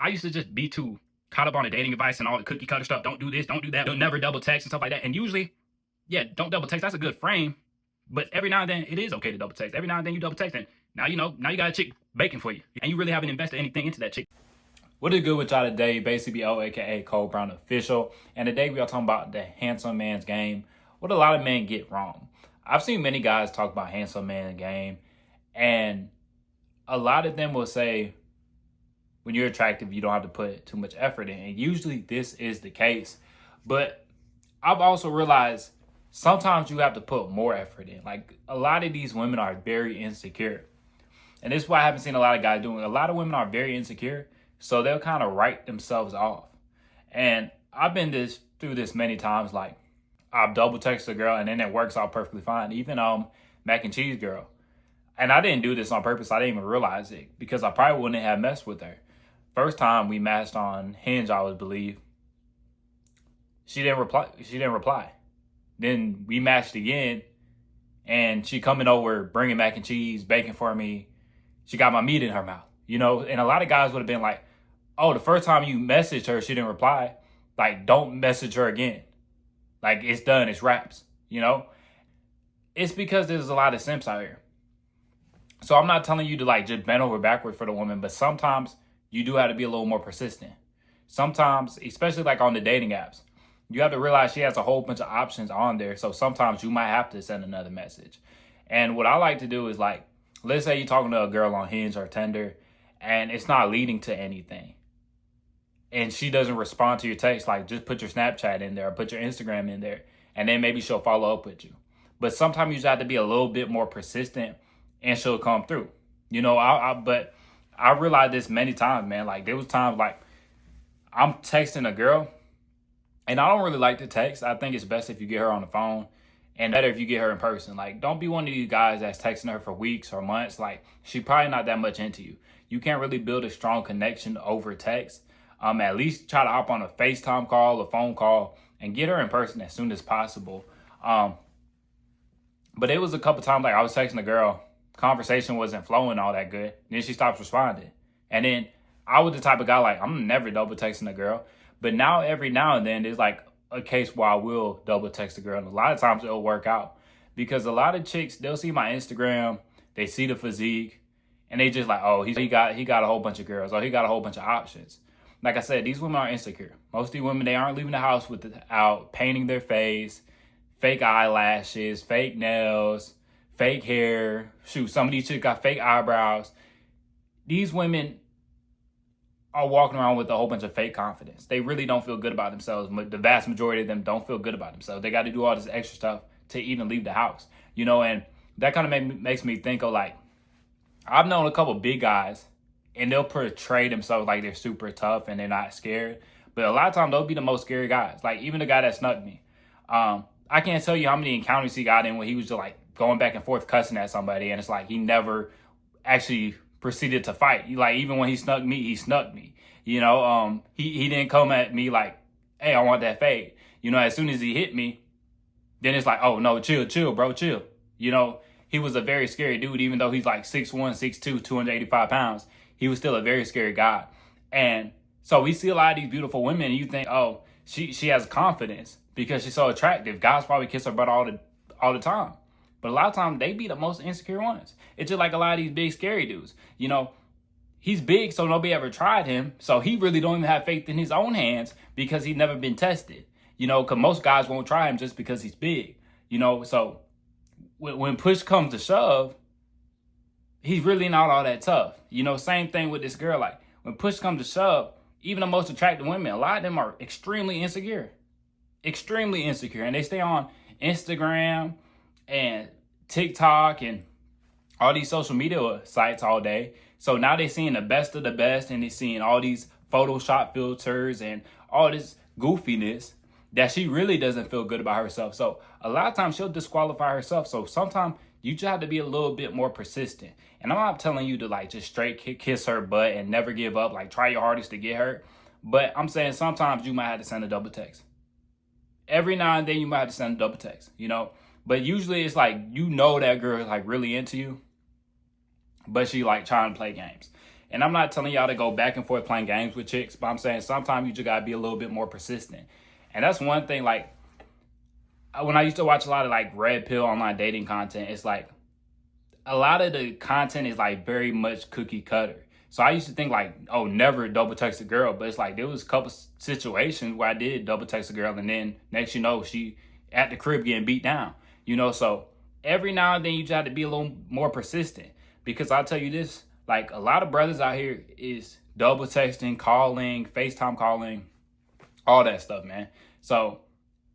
I used to just be too caught up on the dating advice and all the cookie cutter stuff. Don't do this, don't do that. Don't never double text and stuff like that. And usually, yeah, don't double text. That's a good frame. But every now and then, it is okay to double text. Every now and then you double text, and now you know. Now you got a chick baking for you, and you really haven't invested anything into that chick. What is good with y'all today? Basically, aka Cole Brown Official. And today we are talking about the handsome man's game. What a lot of men get wrong. I've seen many guys talk about handsome man game, and a lot of them will say, when you're attractive, you don't have to put too much effort in. And usually this is the case. But I've also realized sometimes you have to put more effort in. Like, a lot of these women are very insecure. And this is why I haven't seen a lot of guys doing it. A lot of women are very insecure, so they'll kind of write themselves off. And I've been through this many times. Like, I've double texted a girl and then it works out perfectly fine. Even mac and cheese girl. And I didn't do this on purpose. I didn't even realize it because I probably wouldn't have messed with her. First time we matched on Hinge, I would believe. She didn't reply. Then we matched again, and she coming over, bringing mac and cheese, baking for me. She got my meat in her mouth, you know. And a lot of guys would have been like, "Oh, the first time you messaged her, she didn't reply. Like, don't message her again. Like, it's done. It's wraps." You know. It's because there's a lot of simps out here. So I'm not telling you to like just bend over backwards for the woman, but sometimes you do have to be a little more persistent. Sometimes, especially like on the dating apps, you have to realize she has a whole bunch of options on there. So sometimes you might have to send another message. And what I like to do is, like, let's say you're talking to a girl on Hinge or Tinder and it's not leading to anything. And she doesn't respond to your text, like, just put your Snapchat in there or put your Instagram in there. And then maybe she'll follow up with you. But sometimes you just have to be a little bit more persistent and she'll come through. You know, but I realized this many times, man. Like, there was times like I'm texting a girl and I don't really like to text. I think it's best if you get her on the phone and better if you get her in person. Like, don't be one of these guys that's texting her for weeks or months. Like, she probably not that much into you. You can't really build a strong connection over text. At least try to hop on a FaceTime call, a phone call, and get her in person as soon as possible. But it was a couple times like I was texting a girl, conversation wasn't flowing all that good. Then she stops responding. And then I was the type of guy, like, I'm never double texting a girl. But now, every now and then, there's like a case where I will double text a girl. And a lot of times it'll work out. Because a lot of chicks, they'll see my Instagram, they see the physique, and they just like, oh, he got a whole bunch of girls, or he got a whole bunch of options. Like I said, these women are insecure. Most of these women, they aren't leaving the house without painting their face, fake eyelashes, fake nails, fake hair. Shoot, some of these chicks got fake eyebrows. These women are walking around with a whole bunch of fake confidence. They really don't feel good about themselves. The vast majority of them don't feel good about themselves. They got to do all this extra stuff to even leave the house, you know. And that kind of makes me think of, like, I've known a couple big guys, and they'll portray themselves like they're super tough and they're not scared. But a lot of times they'll be the most scary guys. Like, even the guy that snuck me. I can't tell you how many encounters he got in when he was just like going back and forth cussing at somebody, and it's like he never actually proceeded to fight. Like, even when he snuck me, he snuck me. You know, he didn't come at me like, hey, I want that fade. You know, as soon as he hit me, then it's like, oh no, chill, bro, chill. You know, he was a very scary dude, even though he's like 6'1", 6'2", 285 pounds. He was still a very scary guy. And so we see a lot of these beautiful women, and you think, oh, she has confidence because she's so attractive. Guys probably kiss her butt all the time. But a lot of times they be the most insecure ones. It's just like a lot of these big scary dudes. You know, he's big, so nobody ever tried him. So he really don't even have faith in his own hands because he's never been tested. You know, because most guys won't try him just because he's big. You know, so when push comes to shove, he's really not all that tough. You know, same thing with this girl. Like, when push comes to shove, even the most attractive women, a lot of them are extremely insecure. Extremely insecure. And they stay on Instagram and TikTok and all these social media sites all day. So now they're seeing the best of the best, and they're seeing all these Photoshop filters and all this goofiness that she really doesn't feel good about herself. So a lot of times she'll disqualify herself. So sometimes you just have to be a little bit more persistent. And I'm not telling you to like just straight kiss her butt and never give up, like try your hardest to get her. But I'm saying sometimes you might have to send a double text. Every now and then you might have to send a double text, you know. But usually it's like, you know, that girl is like really into you, but she like trying to play games. And I'm not telling y'all to go back and forth playing games with chicks, but I'm saying sometimes you just gotta be a little bit more persistent. And that's one thing, like, when I used to watch a lot of like red pill online dating content, it's like a lot of the content is like very much cookie cutter. So I used to think like, oh, never double text a girl. But it's like there was a couple situations where I did double text a girl, and then next you know, she at the crib getting beat down. You know, so every now and then you just have to be a little more persistent. Because I'll tell you this, like a lot of brothers out here is double texting, calling, FaceTime calling, all that stuff, man. So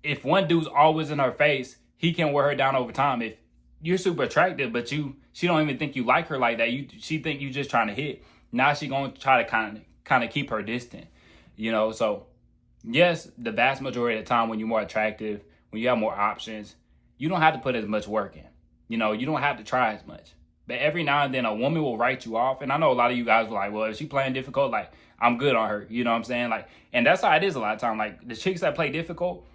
if one dude's always in her face, he can wear her down over time. If you're super attractive, but she don't even think you like her like that. She think you just trying to hit. Now she gonna try to kind of keep her distant, you know. So yes, the vast majority of the time when you're more attractive, when you have more options, you don't have to put as much work in. You know, you don't have to try as much. But every now and then a woman will write you off. And I know a lot of you guys are like, well, if she playing difficult, like I'm good on her. You know what I'm saying? Like, and that's how it is a lot of time. Like the chicks that play difficult,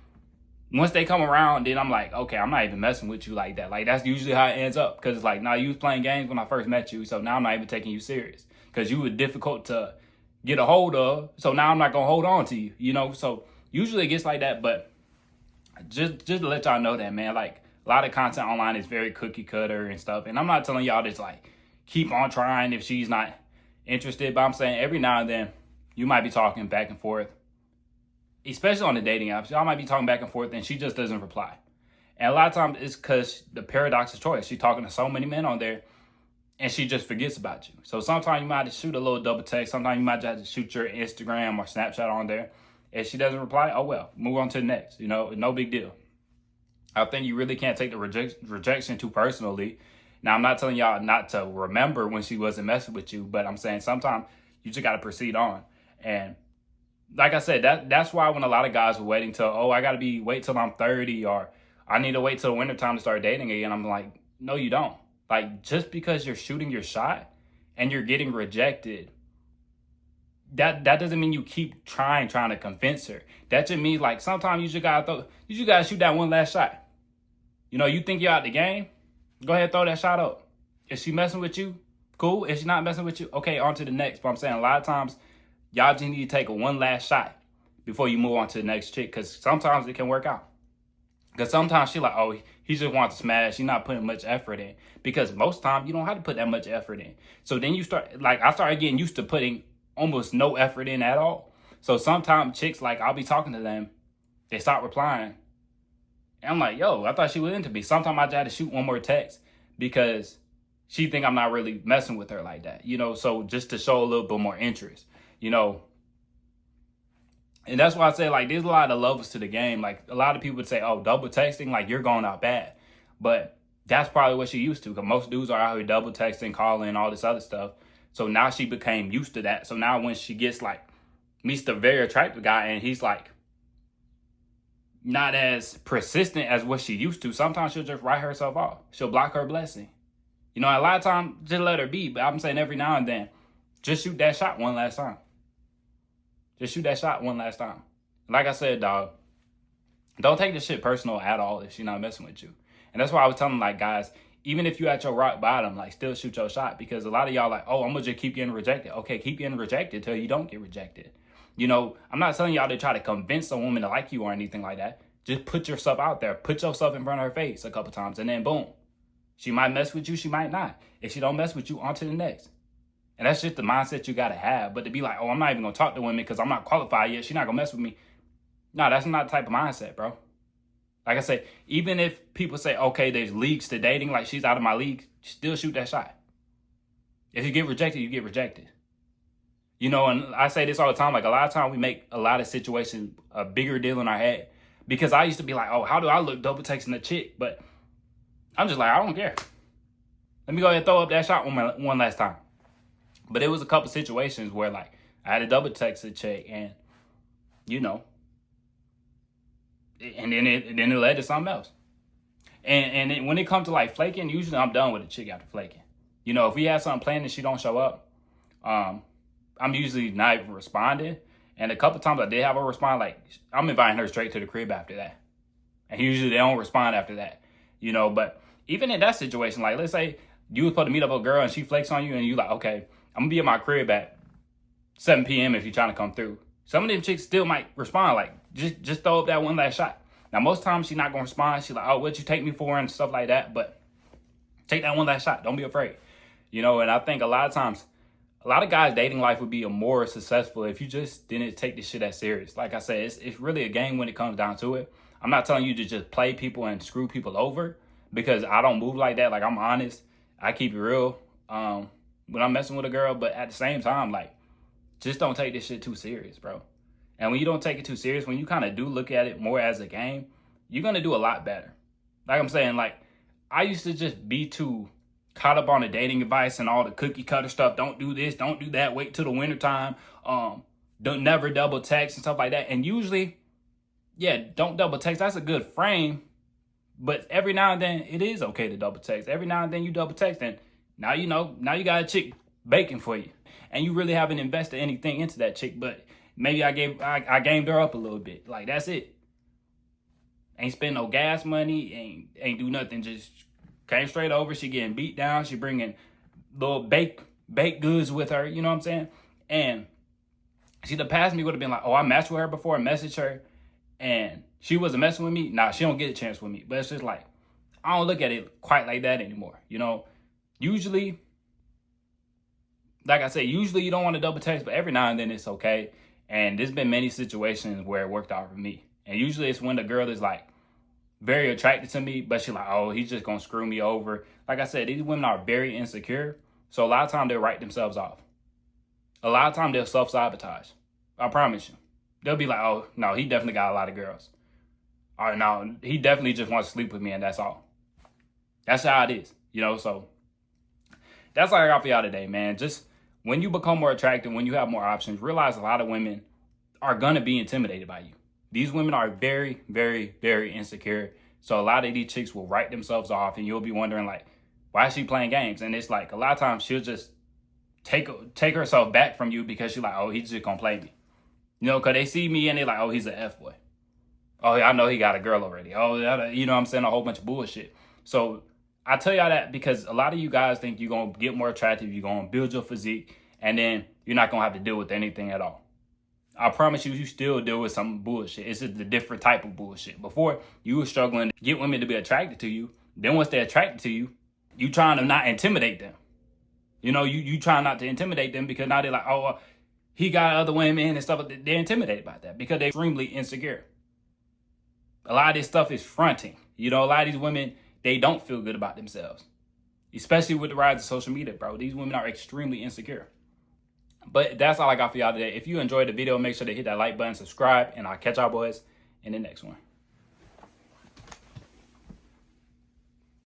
once they come around, then I'm like, okay, I'm not even messing with you like that. Like, that's usually how it ends up. Because it's like, nah, you was playing games when I first met you, so now I'm not even taking you serious. Because you were difficult to get a hold of, so now I'm not going to hold on to you, you know? So usually it gets like that, but just to let y'all know that, man, like, a lot of content online is very cookie cutter and stuff. And I'm not telling y'all just, like, keep on trying if she's not interested. But I'm saying every now and then, you might be talking back and forth, especially on the dating apps. Y'all might be talking back and forth and she just doesn't reply. And a lot of times it's because the paradox of choice. She's talking to so many men on there and she just forgets about you. So sometimes you might have to shoot a little double text. Sometimes you might just have to shoot your Instagram or Snapchat on there. If she doesn't reply, oh well, move on to the next. You know, no big deal. I think you really can't take the rejection too personally. Now, I'm not telling y'all not to remember when she wasn't messing with you, but I'm saying sometimes you just got to proceed on. And like I said, that's why when a lot of guys were waiting till, oh, I got to wait till I'm 30 or I need to wait till wintertime to start dating again. I'm like, no, you don't. Like, just because you're shooting your shot and you're getting rejected, that doesn't mean you keep trying to convince her. That just means like sometimes you just gotta shoot that one last shot. You know, you think you're out the game, go ahead, throw that shot up. If she messing with you, cool. If she not messing with you, okay, on to the next. But I'm saying a lot of times, y'all just need to take one last shot before you move on to the next chick, because sometimes it can work out. Because sometimes she like, oh, he just wants to smash. He's not putting much effort in. Because most times you don't have to put that much effort in. So then you start, like, I started getting used to putting almost no effort in at all. So sometimes chicks, like, I'll be talking to them, they stop replying. And I'm like, yo, I thought she was into me. Sometimes I just had to shoot one more text because she think I'm not really messing with her like that. You know, so just to show a little bit more interest, you know. And that's why I say, like, there's a lot of levels to the game. Like, a lot of people would say, oh, double texting, like, you're going out bad. But that's probably what she used to, because most dudes are out here double texting, calling, all this other stuff. So now she became used to that. So now when she gets, like, meets the very attractive guy and he's, like, not as persistent as what she used to, sometimes she'll just write herself off. She'll block her blessing. You know, a lot of times, just let her be. But I'm saying every now and then, just shoot that shot one last time. Just shoot that shot one last time. Like I said, dog, don't take this shit personal at all if she's not messing with you. And that's why I was telling, like, guys, even if you at your rock bottom, like, still shoot your shot. Because a lot of y'all like, oh, I'm going to just keep getting rejected. Okay, keep getting rejected till you don't get rejected. You know, I'm not telling y'all to try to convince a woman to like you or anything like that. Just put yourself out there. Put yourself in front of her face a couple times. And then, boom. She might mess with you. She might not. If she don't mess with you, on to the next. And that's just the mindset you got to have. But to be like, oh, I'm not even going to talk to women because I'm not qualified yet. She's not going to mess with me. No, that's not the type of mindset, bro. Like I said, even if people say, okay, there's leagues to dating, like she's out of my league, still shoot that shot. If you get rejected, you get rejected. You know, and I say this all the time, like a lot of times we make a lot of situations a bigger deal in our head. Because I used to be like, oh, how do I look double texting a chick? But I'm just like, I don't care. Let me go ahead and throw up that shot one last time. But it was a couple situations where, like, I had a double text a chick and, you know, and then it led to something else. And when it comes to, like, flaking, usually I'm done with a chick after flaking. You know, if we have something planned and she don't show up, I'm usually not even responding. And a couple times I did have her respond, like, I'm inviting her straight to the crib after that. And usually they don't respond after that, you know. But even in that situation, like, let's say you was supposed to meet up with a girl and she flakes on you and you like, okay, I'm gonna be at my crib at 7 p.m. if you're trying to come through. Some of them chicks still might respond, like, just throw up that one last shot. Now, most times she's not gonna respond. She's like, oh, what you take me for and stuff like that. But take that one last shot. Don't be afraid. You know, and I think a lot of times, a lot of guys' dating life would be more successful if you just didn't take this shit as serious. Like I said, it's really a game when it comes down to it. I'm not telling you to just play people and screw people over, because I don't move like that. Like, I'm honest. I keep it real when I'm messing with a girl. But at the same time, like, just don't take this shit too serious, bro. And when you don't take it too serious, when you kind of do look at it more as a game, you're going to do a lot better. Like I'm saying, like, I used to just be too caught up on the dating advice and all the cookie cutter stuff. Don't do this, don't do that, wait till the wintertime. Don't never double text and stuff like that. And usually, yeah, don't double text. That's a good frame. But every now and then, it is okay to double text. Every now and then you double text, and now you know, now you got a chick baking for you. And you really haven't invested anything into that chick, but maybe I gamed her up a little bit. Like, that's it. Ain't spend no gas money, ain't do nothing, just came straight over. She getting beat down. She bringing little baked goods with her, you know what I'm saying? And see, the past me would have been like, oh, I matched with her before, I messaged her, and she wasn't messing with me. Nah, she don't get a chance with me. But it's just like, I don't look at it quite like that anymore. You know, usually, like I said, usually you don't want to double text, but every now and then it's okay. And there's been many situations where it worked out for me. And usually it's when the girl is like very attracted to me, but she's like, oh, he's just gonna screw me over. Like I said, these women are very insecure. So a lot of times they'll write themselves off. A lot of times they'll self-sabotage. I promise you. They'll be like, oh, no, he definitely got a lot of girls. Or no, he definitely just wants to sleep with me, and that's all. That's how it is, you know? So that's all I got for y'all today, man. Just when you become more attractive, when you have more options, realize a lot of women are going to be intimidated by you. These women are very, very, very insecure. So a lot of these chicks will write themselves off, and you'll be wondering, like, why is she playing games? And it's like, a lot of times she'll just take herself back from you because she's like, oh, he's just going to play me. You know, because they see me and they're like, oh, he's an F-boy. Oh, I know he got a girl already. Oh, you know what I'm saying? A whole bunch of bullshit. So I tell y'all that because a lot of you guys think you're going to get more attractive, you're going to build your physique, and then you're not going to have to deal with anything at all. I promise you, you still deal with some bullshit. It's just a different type of bullshit. Before, you were struggling to get women to be attracted to you. Then once they're attracted to you, you trying to not intimidate them. You know, you trying not to intimidate them because now they're like, oh, he got other women and stuff. They're intimidated by that because they're extremely insecure. A lot of this stuff is fronting. You know, a lot of these women, they don't feel good about themselves. Especially with the rise of social media, bro. These women are extremely insecure. But that's all I got for y'all today. If you enjoyed the video, make sure to hit that like button, subscribe, and I'll catch y'all boys in the next one.